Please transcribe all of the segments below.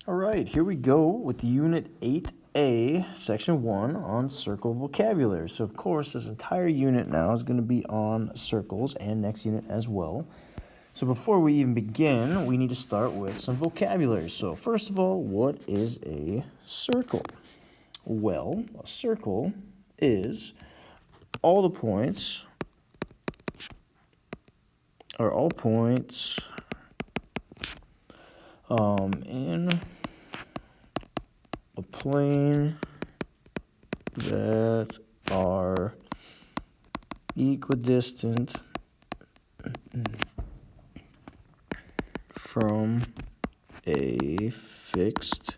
All right, here we go with Unit 8A, Section 1 on circle vocabulary. So, of course, this entire unit now is going to be on circles and next unit as well. So, before we even begin, we need to start with some vocabulary. So, first of all, what is a circle? Well, a circle is all points in a plane that are equidistant from a fixed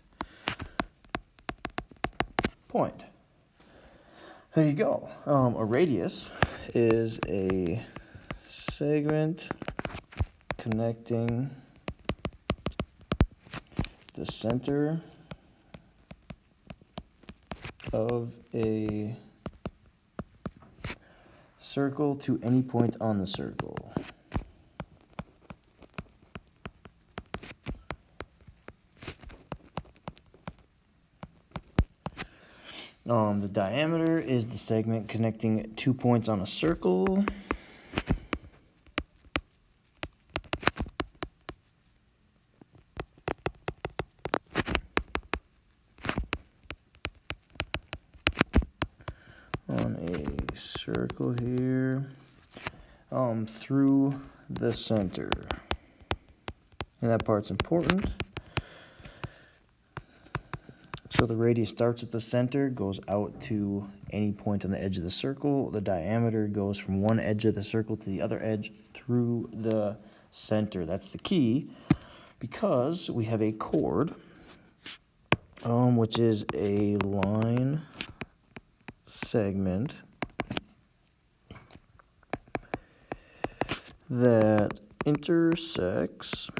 point. There you go. A radius is a segment connecting the center of a circle to any point on the circle. The diameter is the segment connecting 2 points on a circle. On a circle here, through the center. And that part's important. So the radius starts at the center, goes out to any point on the edge of the circle. The diameter goes from one edge of the circle to the other edge through the center. That's the key, because we have a chord, which is a line segment that intersects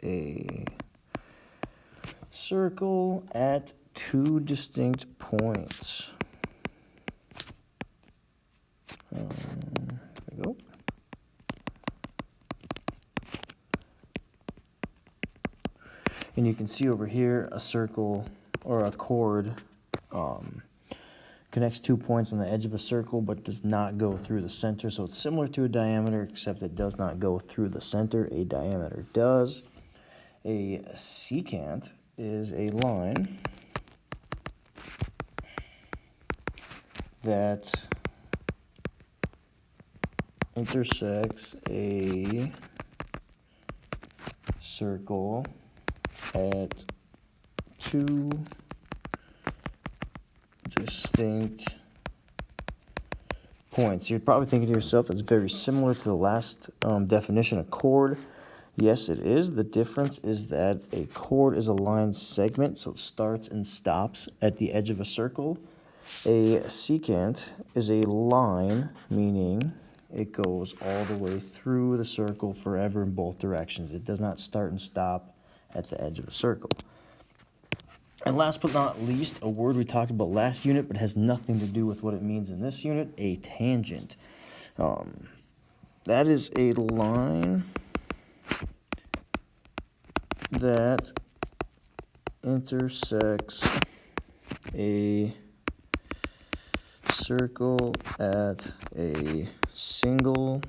a circle at two distinct points. There we go. And you can see over here a circle or a chord connects 2 points on the edge of a circle but does not go through the center. So it's similar to a diameter, except it does not go through the center. A diameter does. A secant is a line that intersects a circle at two distinct points. You're probably thinking to yourself, it's very similar to the last definition of chord. Yes, it is. The difference is that a chord is a line segment, so it starts and stops at the edge of a circle. A secant is a line, meaning it goes all the way through the circle forever in both directions. It does not start and stop at the edge of a circle. And last but not least, a word we talked about last unit but has nothing to do with what it means in this unit, a tangent. That is a line that intersects a circle at a single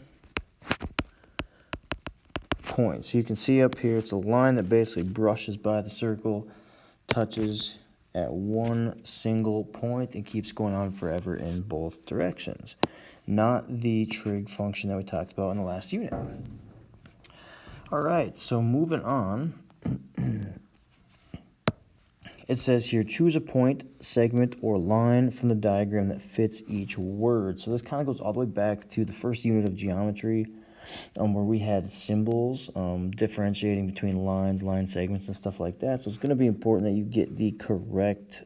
point. So you can see up here, it's a line that basically brushes by the circle, touches at one single point, and keeps going on forever in both directions. Not the trig function that we talked about in the last unit. All right, so moving on. It says here, choose a point, segment, or line from the diagram that fits each word. So this kind of goes all the way back to the first unit of geometry, where we had symbols differentiating between lines, line segments, and stuff like that. So it's going to be important that you get the correct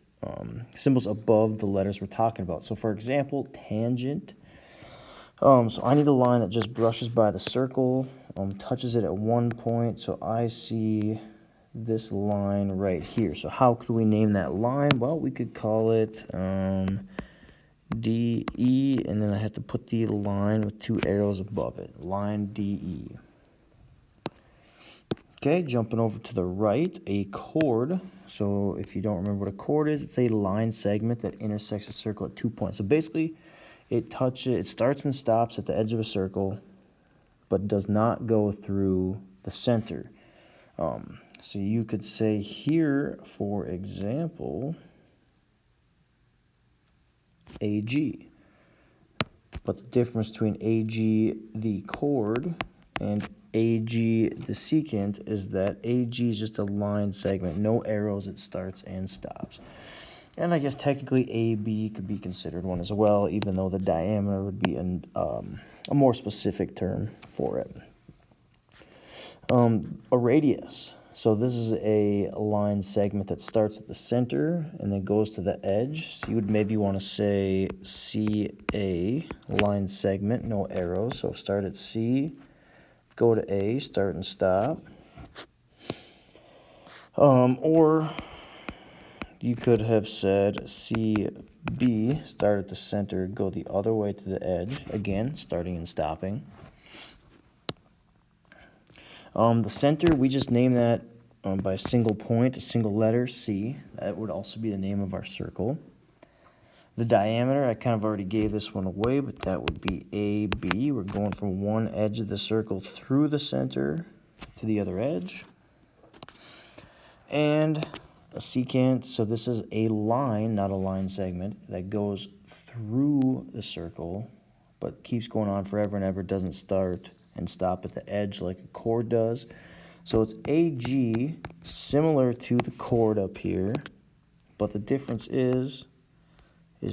symbols above the letters we're talking about. So for example, tangent. So I need a line that just brushes by the circle, touches it at one point. So I see this line right here. So how could we name that line? Well, we could call it DE, and then I have to put the line with two arrows above it. Line DE. Okay, jumping over to the right, a chord. So if you don't remember what a chord is, it's a line segment that intersects a circle at 2 points. So basically, it starts and stops at the edge of a circle, but does not go through the center. So you could say here, for example, AG. But the difference between AG, the chord, and AG, the secant, is that AG is just a line segment, no arrows, it starts and stops. And I guess technically AB could be considered one as well, even though the diameter would be a more specific term for it. A radius. So this is a line segment that starts at the center and then goes to the edge. So you would maybe want to say CA, line segment, no arrows. So start at C, go to A, start and stop. Or you could have said CB, start at the center, go the other way to the edge. Again, starting and stopping. The center, we just name that by a single point, a single letter, C. That would also be the name of our circle. The diameter, I kind of already gave this one away, but that would be AB. We're going from one edge of the circle through the center to the other edge. And a secant, so this is a line, not a line segment, that goes through the circle, but keeps going on forever and ever, doesn't start and stop at the edge like a chord does. So it's AG, similar to the chord up here, but the difference is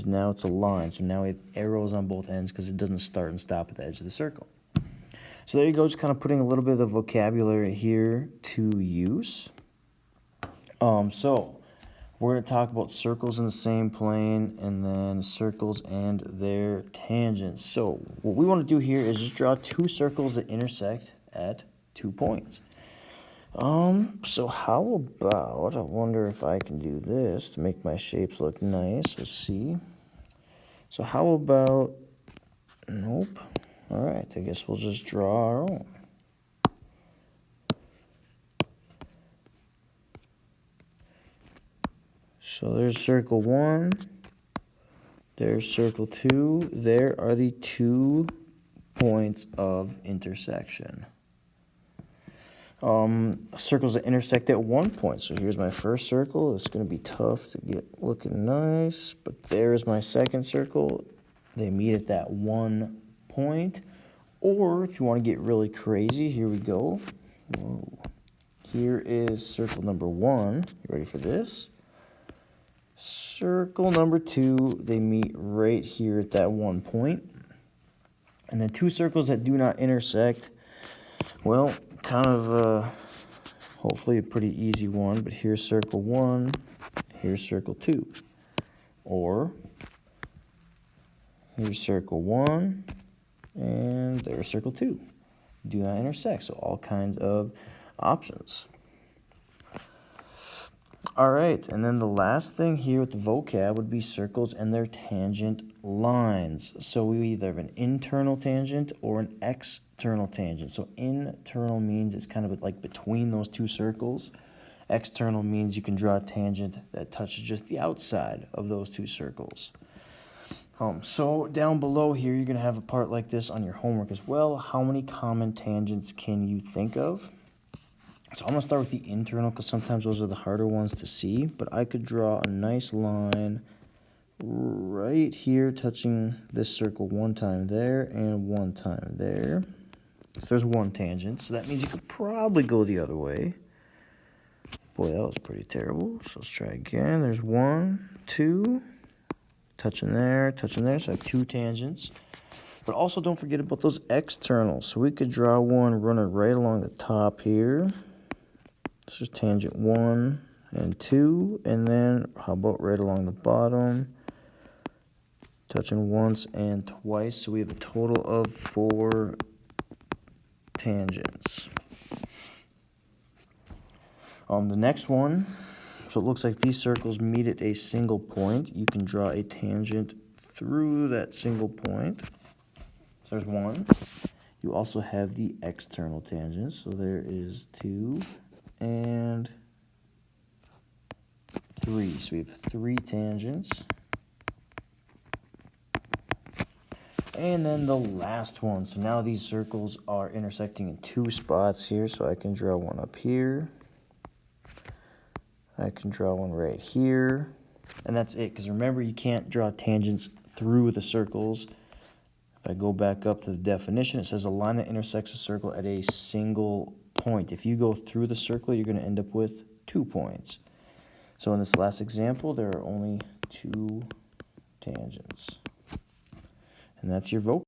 now it's a line. So now we have arrows on both ends because it doesn't start and stop at the edge of the circle. So there you go, just kind of putting a little bit of the vocabulary here to use. So we're going to talk about circles in the same plane and then circles and their tangents. So what we want to do here is just draw two circles that intersect at 2 points. So how about, I wonder if I can do this to make my shapes look nice. Let's see. So how about, nope. All right, I guess we'll just draw our own. So there's circle 1, there's circle 2. There are the 2 points of intersection. Circles that intersect at 1 point. So here's my first circle. It's going to be tough to get looking nice, but there's my second circle. They meet at that 1 point. Or if you want to get really crazy, here we go. Whoa. Here is circle number 1. You ready for this? Circle number 2, they meet right here at that 1 point. And then 2 circles that do not intersect, well, kind of hopefully a pretty easy one, but here's circle 1, here's circle 2. Or here's circle 1, and there's circle 2. Do not intersect, so all kinds of options. All right, and then the last thing here with the vocab would be circles and their tangent lines. So we either have an internal tangent or an external tangent. So internal means it's kind of like between those 2 circles. External means you can draw a tangent that touches just the outside of those 2 circles. So down below here, you're going to have a part like this on your homework as well. How many common tangents can you think of? So I'm going to start with the internal because sometimes those are the harder ones to see. But I could draw a nice line right here touching this circle 1 time there and 1 time there. So there's 1 tangent. So that means you could probably go the other way. Boy, that was pretty terrible. So let's try again. There's 1, 2, touching there. So I have 2 tangents. But also don't forget about those externals. So we could draw one running right along the top here. This is tangent 1 and 2, and then how about right along the bottom, touching once and twice, so we have a total of 4 tangents. The next one, so it looks like these circles meet at a single point. You can draw a tangent through that single point. So there's 1. You also have the external tangents. So there is 2 and 3. So we have 3 tangents. And then the last one. So now these circles are intersecting in 2 spots here. So I can draw one up here. I can draw one right here. And that's it. Because remember, you can't draw tangents through the circles. If I go back up to the definition, it says a line that intersects a circle at a single point. If you go through the circle, you're going to end up with 2 points. So in this last example, there are only 2 tangents. And that's your vocab.